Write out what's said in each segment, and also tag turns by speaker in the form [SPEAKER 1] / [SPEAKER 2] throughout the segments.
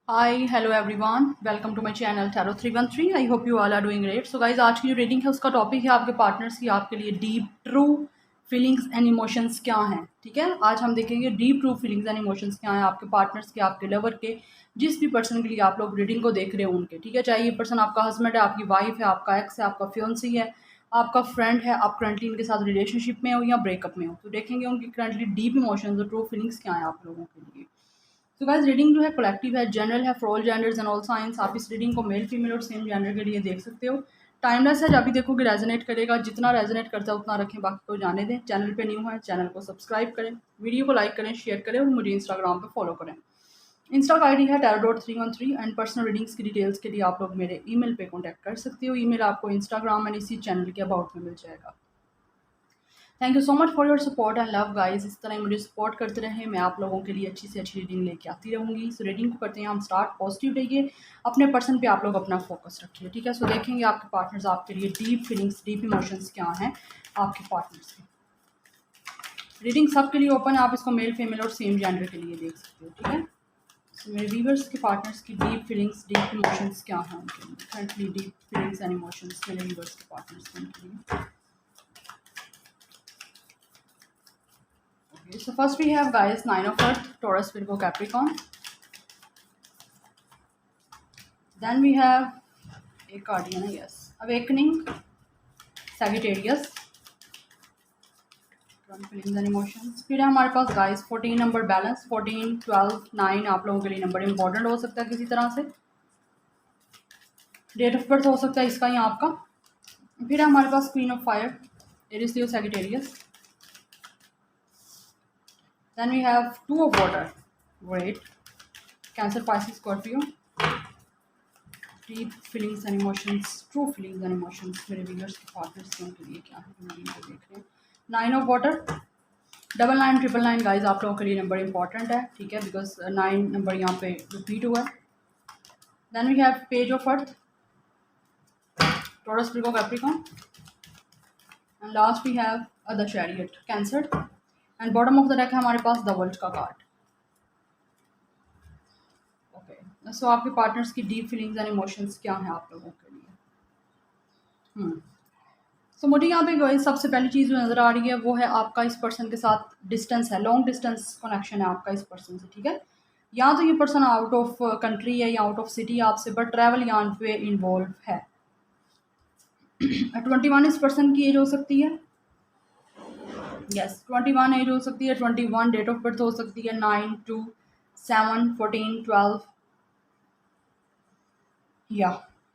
[SPEAKER 1] Hi hello everyone, welcome to my channel tarot 313। I hope you all are doing great. So guys, आज की जो reading है उसका topic है आपके पार्टनर्स की आपके लिए deep true feelings and emotions क्या हैं। ठीक है, आज हम देखेंगे deep true feelings and emotions क्या हैं आपके पार्टनर्स के, आपके लवर के, जिस भी पर्सन के लिए आप लोग रीडिंग को देख रहे हो उनके। ठीक है, चाहे ये पर्सन आपका हस्बैंड है, आपकी वाइफ है, आपका एक्स है, आपका फियोन्सी है, आपका फ्रेंड है, आप करंटली इनके साथ रिलेशनशिप में हो या ब्रेकअप में हो, तो देखेंगे उनकी करंटली डीप इमोशंस और ट्रू फीलिंग्स क्या हैं आप लोगों के लिए। तो गाइस, रीडिंग जो है कलेक्टिव है, जनरल है, for all genders and all science. आप इस रीडिंग को मेल फीमेल और सेम जेंडर के लिए देख सकते हो। टाइमलेस है, जब भी देखोगे रेजोनेट करेगा, जितना रेजोनेट करता है उतना रखें, बाकी को जाने दें। चैनल पे न्यू है, चैनल को सब्सक्राइब करें, वीडियो को लाइक करें, शेयर करें और मुझे इंस्टाग्राम पे फॉलो करें। इंस्टा का आईडी है tarot313 एंड पर्सनल रीडिंग्स की डिटेल्स के लिए आप लोग मेरे ईमेल पे कॉन्टैक्ट कर सकते हो। ईमेल आपको इंस्टाग्राम एंड इसी चैनल के अबाउट में मिल जाएगा। Thank you so much for your support and love guys. इस तरह मुझे सपोर्ट करते रहें, मैं आप लोगों के लिए अच्छी से अच्छी रीडिंग लेके आती रहूँगी। सो रीडिंग को करते हैं हम स्टार्ट। पॉजिटिव रहिए, अपने पर्सन पे आप लोग अपना फोकस रखिए। ठीक है, सो देखेंगे आपके पार्टनर्स आपके लिए डीप फीलिंग्स, डीप इमोशंस क्या हैं आपके पार्टनर्स के। रीडिंग सबके लिए ओपन है, आप इसको मेल फीमेल और सेम जेंडर के लिए देख सकते हो। ठीक है, सो मेरे व्यूवर्स के पार्टनर्स की डीप फीलिंग्स, डीप इमोशंस क्या हैं उनके लिए, currently deep feelings and emotions मेरे व्यूवर्स के पार्टनर्स के उनके लिए। Okay, so first we have guys Nine of Earth, Taurus, Virgo, Capricorn. Then we have a Guardian, yes, Awakening, Sagittarius, feelings and emotions. फिर है हमारे पास गाइस 14 नंबर बैलेंस, 14, 12, 9 आप लोगों के लिए नंबर इंपॉर्टेंट हो सकता है किसी तरह से। डेट ऑफ बर्थ हो सकता है इसका या आपका। फिर है हमारे पास queen of fire, Aries, Leo, Sagittarius. Then we have two of water, great, Cancer, Pisces, Scorpio. Deep feelings and emotions, true feelings and emotions मेरे व्यूअर्स के पार्टनर्स के लिए क्या है, वीडियो देख रहे हैं। 9 ऑफ वाटर, 99, 999 गाइज आप लोगों के लिए नंबर इंपॉर्टेंट है। ठीक है, बिकॉज 9 नंबर यहाँ पे रिपीट हुआ है। Then we have page of earth, Taurus, Virgo, Capricorn and last we have the chariot, Cancer. And bottom of the deck है हमारे पास द वर्ल्ड का कार्ड। ओके, सो आपके पार्टनर्स की डीप फीलिंग्स एंड इमोशंस क्या हैं आप लोगों के लिए। तो मुझे यहाँ पे गाइस सबसे पहली चीज़ जो नज़र आ रही है वो है आपका इस पर्सन के साथ डिस्टेंस है, लॉन्ग डिस्टेंस कनेक्शन है आपका इस पर्सन से। ठीक है, या तो ये पर्सन आउट ऑफ कंट्री है या आउट ऑफ सिटी आपसे, बट ट्रैवल यहाँ पे इन्वॉल्व है। 21 इस पर्सन की एज हो सकती है, यस 21 एज हो सकती है। 21 डेट ऑफ बर्थ हो सकती है, 9, 2, 7, 14, 12 या।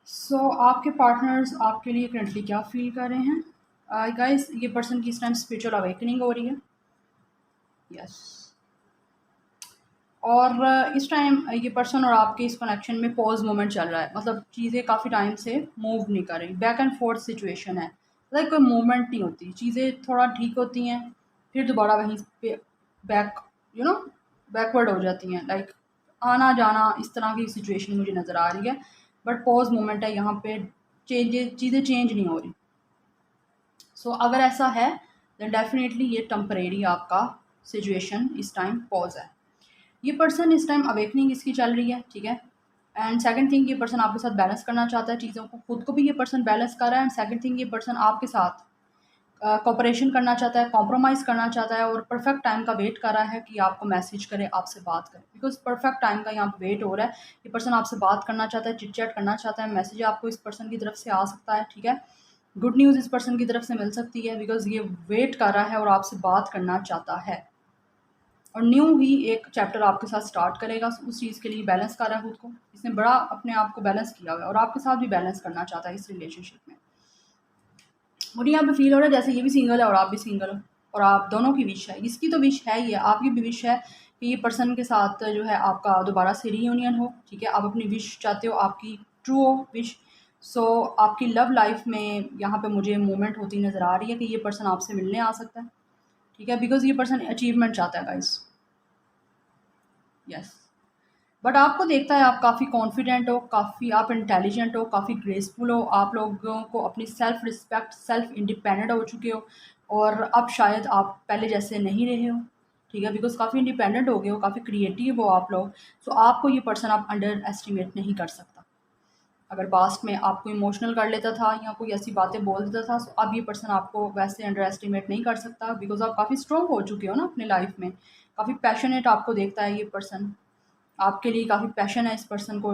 [SPEAKER 1] सो आपके पार्टनर्स आपके लिए करंटली क्या फील कर रहे हैं गाइस। ये पर्सन की इस टाइम स्पिरिचुअल अवेकनिंग हो रही है, यस। और इस टाइम ये पर्सन और आपके इस कनेक्शन में पॉज मोमेंट चल रहा है, मतलब चीज़ें काफ़ी टाइम से मूव नहीं कर रही, बैक एंड फोर्थ सिचुएशन है, लाइक कोई मूवमेंट नहीं होती, चीज़ें थोड़ा ठीक होती हैं फिर दोबारा वहीं पे बैक, यू नो, बैकवर्ड हो जाती हैं, लाइक आना जाना, इस तरह की सिचुएशन मुझे नज़र आ रही है। बट पॉज मोमेंट है यहाँ पे, चीज़ें चेंज नहीं हो रही। सो अगर ऐसा है देन डेफिनेटली ये टेम्परेरी आपका सिचुएशन इस टाइम पॉज है। ये पर्सन इस टाइम अवेकनिंग इसकी चल रही है। ठीक है, एंड सेकंड थिंग ये पर्सन आपके साथ बैलेंस करना चाहता है चीज़ों को, खुद को भी ये पर्सन बैलेंस कर रहा है। एंड सेकंड थिंग ये पर्सन आपके साथ कोऑपरेशन करना चाहता है, कॉम्प्रोमाइज़ करना चाहता है और परफेक्ट टाइम का वेट कर रहा है कि आपको मैसेज करे, आपसे बात करे, बिकॉज परफेक्ट टाइम का यहाँ पे वेट हो रहा है। ये पर्सन आपसे बात करना चाहता है, चिट चैट करना चाहता है, मैसेज आपको इस पर्सन की तरफ से आ सकता है। ठीक है, गुड न्यूज़ इस पर्सन की तरफ से मिल सकती है, बिकॉज ये वेट कर रहा है और आपसे बात करना चाहता है और न्यू ही एक चैप्टर आपके साथ स्टार्ट करेगा। उस चीज़ के लिए बैलेंस कर रहा है खुद को, इसने बड़ा अपने आप को बैलेंस किया हुआ है और आपके साथ भी बैलेंस करना चाहता है इस रिलेशनशिप में। मुझे यहाँ पे फील हो रहा है जैसे ये भी सिंगल है और आप भी सिंगल हो और आप दोनों की विश है, इसकी तो विश है ही है, आपकी भी विश है कि ये पर्सन के साथ जो है आपका दोबारा से रीयूनियन हो। ठीक है, आप अपनी विश चाहते हो, आपकी ट्रू हो विश। सो आपकी लव लाइफ में यहाँ पे मुझे मूवमेंट होती नज़र आ रही है कि ये पर्सन आपसे मिलने आ सकता है। ठीक है, बिकॉज ये पर्सन अचीवमेंट चाहता है गाइस, यस। बट आपको देखता है आप काफ़ी कॉन्फिडेंट हो, काफ़ी आप इंटेलिजेंट हो, काफ़ी ग्रेसफुल हो, आप लोगों को अपनी सेल्फ रिस्पेक्ट, सेल्फ इंडिपेंडेंट हो चुके हो और अब शायद आप पहले जैसे नहीं रहे हो। ठीक है, बिकॉज़ काफ़ी इंडिपेंडेंट हो गए हो, काफ़ी क्रिएटिव हो आप लोग, सो आपको ये पर्सन आप अंडर एस्टिमेट नहीं कर सकता। अगर पास्ट में आपको इमोशनल कर लेता था या कोई ऐसी बातें बोल देता था, सो अब ये पर्सन आपको वैसे अंडर एस्टिमेट नहीं कर सकता, बिकॉज़ आप काफ़ी स्ट्रॉन्ग हो चुके हो ना अपनी लाइफ में। काफ़ी पैशनेट आपको देखता है ये पर्सन, आपके लिए काफ़ी पैशन है इस पर्सन को,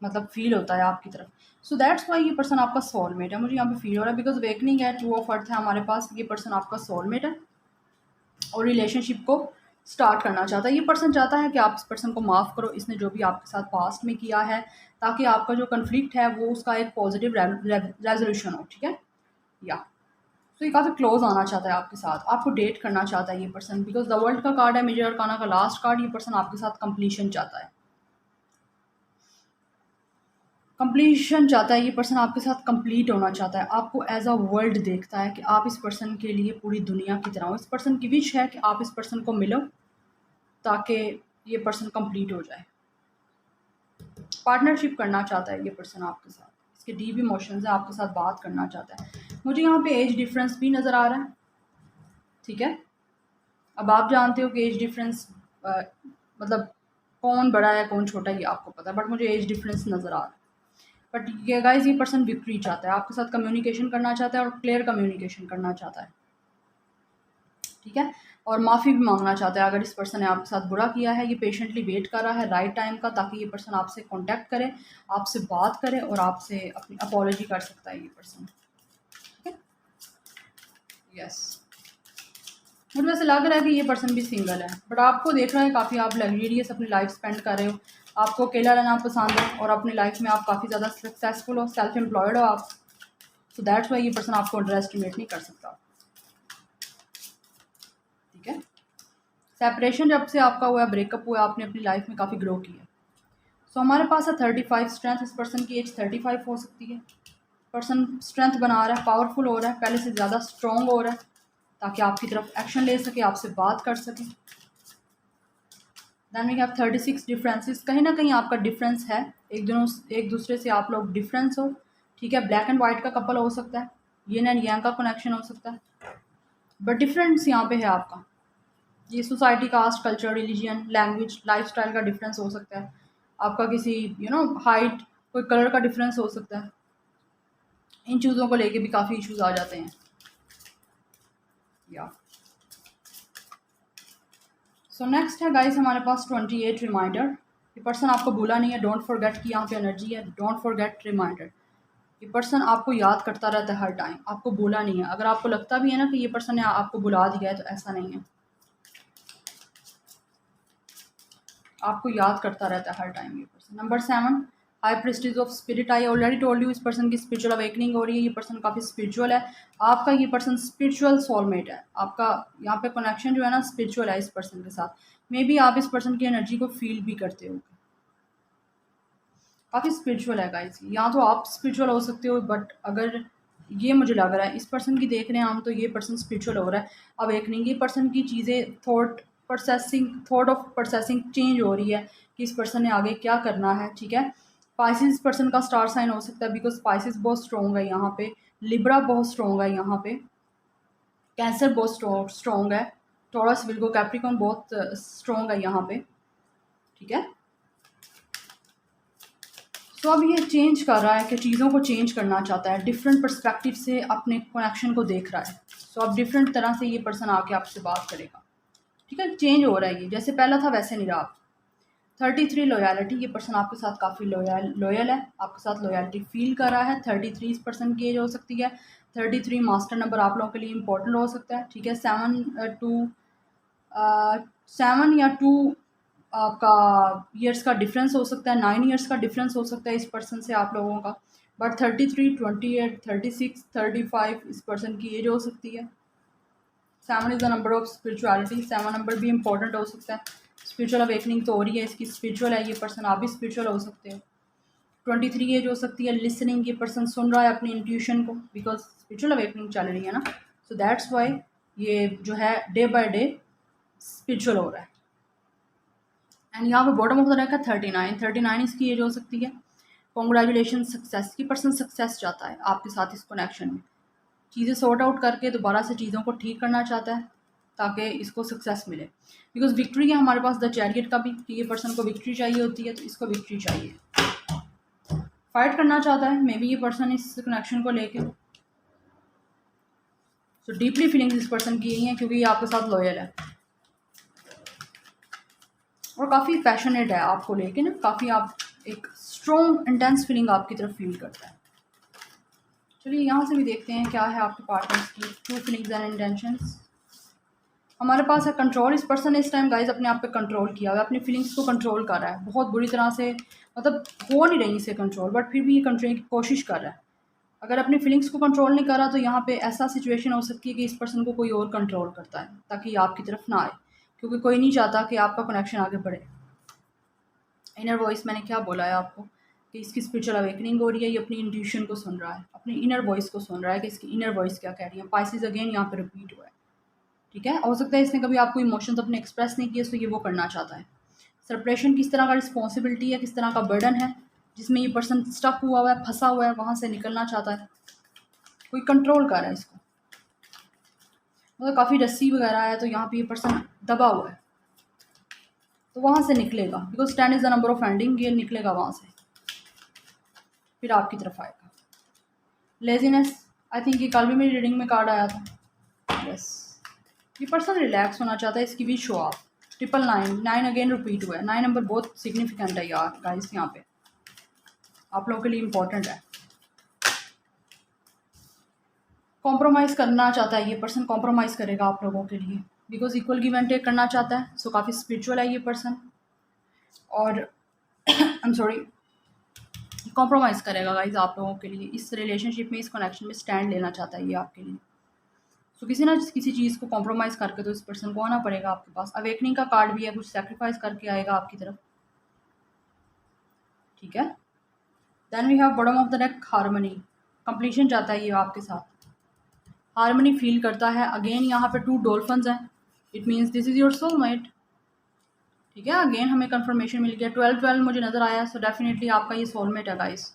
[SPEAKER 1] मतलब फ़ील होता है आपकी तरफ। सो दैट्स व्हाई ये पर्सन आपका सोलमेट है, मुझे यहाँ पे फ़ील हो रहा है, बिकॉज़ अवेकनिंग है, टू ऑफ अर्थ है हमारे पास, ये पर्सन आपका सोलमेट है और रिलेशनशिप को स्टार्ट करना चाहता है। ये पर्सन चाहता है कि आप इस पर्सन को माफ़ करो, इसने जो भी आपके साथ पास्ट में किया है, ताकि आपका जो कन्फ्लिक्ट है वो उसका एक पॉजिटिव रेजोल्यूशन हो, ठीक है? या तो ये काफ़ी क्लोज आना चाहता है आपके साथ, आपको डेट करना चाहता है ये पर्सन, बिकॉज द वर्ल्ड का कार्ड है, मेजर अरकाना का लास्ट कार्ड। ये पर्सन आपके साथ कंप्लीशन चाहता है, कंप्लीशन चाहता है, ये पर्सन आपके साथ कंप्लीट होना चाहता है, आपको एज अ वर्ल्ड देखता है कि आप इस पर्सन के लिए पूरी दुनिया की तरह हो। इस पर्सन की विश है कि आप इस पर्सन को मिलो ताकि ये पर्सन कंप्लीट हो जाए। पार्टनरशिप करना चाहता है ये पर्सन आपके साथ, इसके डीप इमोशंस है, आपके साथ बात करना चाहता है। मुझे यहाँ पे एज डिफरेंस भी नज़र आ रहा है, ठीक है? अब आप जानते हो कि एज डिफरेंस मतलब कौन बड़ा है कौन छोटा है ये आपको पता है, बट मुझे एज डिफरेंस नज़र आ रहा है। बट ये गाइस, ये पर्सन विक्ट्री चाहता है, आपके साथ कम्युनिकेशन करना चाहता है और क्लियर कम्युनिकेशन करना चाहता है, ठीक है? और माफ़ी भी मांगना चाहता है अगर इस पर्सन ने आपके साथ बुरा किया है। ये पेशेंटली वेट कर रहा है राइट टाइम का, ताकि ये पर्सन आपसे कांटेक्ट करे, आपसे बात करे और आपसे अपनी अपॉलॉजी कर सकता है ये पर्सन, ठीक है? यस, मुझे वैसे लग रहा है कि ये पर्सन भी सिंगल है, बट आपको देख रहा है काफ़ी आप लग्जरियस अपनी लाइफ स्पेंड कर रहे हो, आपको अकेला रहना पसंद है और अपनी लाइफ में आप काफ़ी ज़्यादा सक्सेसफुल हो, सेल्फ एम्प्लॉयड हो आप। सो दैट्स वाई ये पर्सन आपको अंडर एस्टिमेट नहीं कर सकता, ठीक है? सेपरेशन जब से आपका हुआ है, ब्रेकअप हुआ है, आपने अपनी लाइफ में काफ़ी ग्रो किया है। सो हमारे पास है 35 स्ट्रेंथ, इस पर्सन की एज 35 हो सकती है। पर्सन स्ट्रेंथ बना रहा है, पावरफुल हो रहा है, पहले से ज़्यादा स्ट्रॉन्ग हो रहा है, ताकि आपकी तरफ एक्शन ले सके, आपसे बात कर सके। दैन वी हैव 36 डिफरेंसेस, कहीं ना कहीं आपका डिफरेंस है, एक दूसरे से आप लोग डिफरेंस हो, ठीक है? ब्लैक एंड वाइट का कपल हो सकता है, यिन एंड यांग का कनेक्शन हो सकता है, बट डिफरेंस यहाँ पे है आपका। ये society, caste, culture, religion, language, lifestyle का डिफरेंस हो सकता है, आपका किसी हाइट, कोई कलर का डिफरेंस हो सकता है। इन चीज़ों को लेके भी काफ़ी इश्यूज आ जाते हैं। या सो नेक्स्ट है गाइस हमारे पास 28 रिमाइंडर। ये पर्सन आपको भूला नहीं है, डोंट फॉरगेट की यहाँ पे एनर्जी है, डोंट फॉरगेट रिमाइंडर। ये पर्सन आपको याद करता रहता है हर टाइम, आपको भूला नहीं है। अगर आपको लगता भी है ना कि ये पर्सन ने आपको भुला दिया है, तो ऐसा नहीं है, आपको याद करता रहता है हर टाइम ये person. Number 7, high Prestige of spirit. I already told you, इस पर्सन की स्पिरिचुअल अवेकनिंग हो रही है, ये पर्सन काफ़ी स्पिरिचुअल है, आपका ये पर्सन स्पिरिचुअल सोलमेट है। आपका यहाँ पे कनेक्शन जो है ना स्पिरिचुअल है इस पर्सन के साथ। मे बी आप इस पर्सन की एनर्जी को फील भी करते हो, काफ़ी स्पिरिचुअल है गाइस। या तो आप स्पिरिचुअल हो सकते हो, बट अगर ये मुझे लग रहा है इस पर्सन की देख रहे हैं हम, तो ये पर्सन स्पिरिचुअल हो रहा है। अवेकनिंग, ये पर्सन की चीज़ें थॉट ऑफ प्रोसेसिंग चेंज हो रही है कि इस पर्सन ने आगे क्या करना है, ठीक है? स्पाइसिस पर्सन का स्टार साइन हो सकता है, बिकॉज स्पाइसिस बहुत स्ट्रॉन्ग है यहाँ पे, लिब्रा बहुत स्ट्रॉन्ग है यहाँ पे, कैंसर बहुत स्ट्रॉन्ग है, टॉरस, विल्गो, कैप्रिकॉन बहुत स्ट्रॉन्ग है यहाँ पे, ठीक है? तो अब ये चेंज कर रहा है कि चीज़ों को चेंज करना चाहता है, डिफरेंट पर्सपेक्टिव से अपने कनेक्शन को देख रहा है। सो अब डिफरेंट तरह से ये पर्सन आके आपसे बात करेगा, ठीक है? चेंज हो रहा है, ये जैसे पहला था वैसे नहीं रहा आप। 33 लॉयल्टी, ये पर्सन आपके साथ काफ़ी लॉयल है, आपके साथ लॉयल्टी फील कर रहा है। 33 इस पर्सन की एज हो सकती है। 33 मास्टर नंबर आप लोगों के लिए इंपॉर्टेंट हो सकता है, ठीक है? 7 या 2 आपका ईयर्स का डिफरेंस हो सकता है, 9 ईयर्स का डिफरेंस हो सकता है इस पर्सन से आप लोगों का। बट 33, 28, 36, 35 इस पर्सन की एज हो सकती है। 7 is the number of spirituality, 7 number भी इंपॉर्टेंट हो सकता है। स्पिरिचुअल अवेकनिंग तो हो रही है इसकी, स्पिरिचुअल है ये पर्सन, आप भी स्पिरिचुअल हो सकते हो। 23 एज हो सकती है, लिसनिंग, ये पर्सन सुन रहा है अपनी इंट्यूशन को, बिकॉज स्पिरिचुअल अवेकनिंग चल रही है ना, सो दैट्स वाई ये जो है डे बाय डे स्पिरिचुअल हो रहा है। एंड यहाँ पे बॉटम ऑफ द डेक है 39 इसकी एज हो सकती है। कॉन्ग्रेचुलेशन, सक्सेस की पर्सन सक्सेस चाहता है आपके साथ इस कनेक्शन में, चीज़ें सॉर्ट आउट करके दोबारा से चीज़ों को ठीक करना चाहता है, ताकि इसको सक्सेस मिले। बिकॉज विक्ट्री है हमारे पास द चैरियट का भी, कि ये पर्सन को विक्ट्री चाहिए होती है, तो इसको विक्ट्री चाहिए, फाइट करना चाहता है मे बी ये पर्सन इस कनेक्शन को लेके। सो डीपली फीलिंग्स इस पर्सन की यही है, क्योंकि ये आपके साथ लॉयल है और काफ़ी पैशनेट है आपको लेके ना, काफ़ी आप एक स्ट्रॉन्ग इंटेंस फीलिंग आपकी तरफ फील करता है। चलिए यहाँ से भी देखते हैं क्या है आपके पार्टनर्स की ट्रू फीलिंग्स एंड इंटेंशंस। हमारे पास है कंट्रोल। इस पर्सन ने इस टाइम गाइज अपने आप पे कंट्रोल किया हुआ है, अपनी फीलिंग्स को कंट्रोल कर रहा है बहुत बुरी तरह से, मतलब हो नहीं रही इसे कंट्रोल, बट फिर भी ये कंट्रोल की कोशिश कर रहा है। अगर अपनी फीलिंग्स को कंट्रोल नहीं कर रहा तो यहाँ पे ऐसा सिचुएशन हो सकती है कि इस पर्सन को कोई और कंट्रोल करता है ताकि ये आपकी तरफ ना आए, क्योंकि कोई नहीं चाहता कि आपका कनेक्शन आगे बढ़े। इनर वॉइस मैंने क्या बोला है आपको कि इसकी स्पिरिचुअल अवेकनिंग हो रही है, ये अपनी इंट्यूशन को सुन रहा है, अपनी इनर वॉइस को सुन रहा है कि इसकी इनर वॉइस क्या कह रही है। पाइसेस अगेन यहाँ पे रिपीट हुआ है, ठीक है। हो सकता है इसने कभी आपको इमोशंस अपने एक्सप्रेस नहीं किए, तो ये वो करना चाहता है। सेपरेशन किस तरह का रिस्पॉन्सिबिलिटी है, किस तरह का बर्डन है जिसमें ये पर्सन स्टक हुआ है, फंसा हुआ है, वहाँ से निकलना चाहता है, कोई कंट्रोल कर रहा है इसको, मतलब काफ़ी रस्सी वगैरह है, तो यहाँ पे ये पर्सन दबा हुआ है, तो वहाँ से निकलेगा। Because 10 is the number of ending, ये निकलेगा वहाँ से, फिर आपकी तरफ आएगा। लेजीनेस, आई थिंक ये कल भी मेरी रीडिंग में कार्ड आया था। यस, ये पर्सन रिलैक्स होना चाहता है, इसकी भी शो आप। 999 अगेन रिपीट हुआ है। 9 नंबर बहुत सिग्निफिकेंट है यार गाइस, यहाँ पे आप लोगों के लिए इम्पोर्टेंट है। कॉम्प्रोमाइज़ करना चाहता है ये पर्सन, कॉम्प्रोमाइज़ करेगा आप लोगों के लिए, because equal give and take करना चाहता है। सो काफ़ी स्पिरिचुअल है ये पर्सन, और आई एम सॉरी, कॉम्प्रोमाइज़ करेगा गाइज आप लोगों के लिए इस रिलेशनशिप में, इस कनेक्शन में स्टैंड लेना चाहता है ये आपके लिए। सो किसी ना किसी चीज़ को कॉम्प्रोमाइज़ करके तो इस पर्सन को आना पड़ेगा आपके पास। अवेकनिंग का कार्ड भी है, कुछ सेक्रीफाइस करके आएगा आपकी तरफ, ठीक है। Then we have bottom of the deck, harmony, completion चाहता है ये आपके साथ, हार्मनी फील करता है। अगेन यहाँ पे 2 डॉल्फिन्स हैं, it means this is your soulmate, ठीक है। अगेन हमें कंफर्मेशन मिल गया, 12-12 मुझे नज़र आया, सो डेफिनेटली आपका ये सोलमेट है गाइस।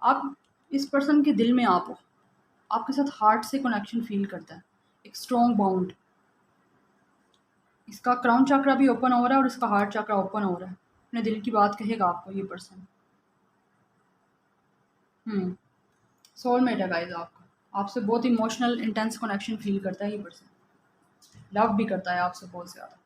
[SPEAKER 1] आप इस पर्सन के दिल में आप हो, आपके साथ हार्ट से कनेक्शन फील करता है, एक स्ट्रॉन्ग बाउंड। इसका क्राउन चक्रा भी ओपन हो रहा है और इसका हार्ट चक्रा ओपन हो रहा है, अपने दिल की बात कहेगा आपको ये पर्सन। सोलमेट है गाइस आपका, आपसे बहुत इमोशनल इंटेंस कनेक्शन फील करता है ये पर्सन, लव भी करता है आपसे बहुत ज़्यादा।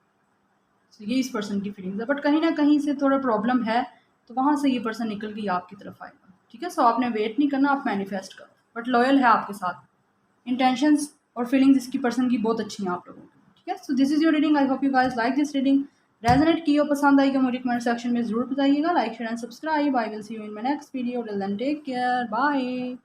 [SPEAKER 1] तो ये इस पर्सन की फीलिंग्स है, बट कहीं ना कहीं से थोड़ा प्रॉब्लम है, तो वहाँ से ये पर्सन निकल के आपकी तरफ आएगा, ठीक है। सो आपने वेट नहीं करना, आप मैनिफेस्ट करो, बट लॉयल है आपके साथ। इंटेंशंस और फीलिंग्स इसकी पर्सन की बहुत अच्छी हैं आप लोगों की, ठीक है। So this is your reading, I hope you guys like this reading. Resonate की हो, पसंद आई, मुझे कमेंट सेक्शन में ज़रूर बताइएगा। Like share and subscribe. I will see you in my next video. Till then take care, bye.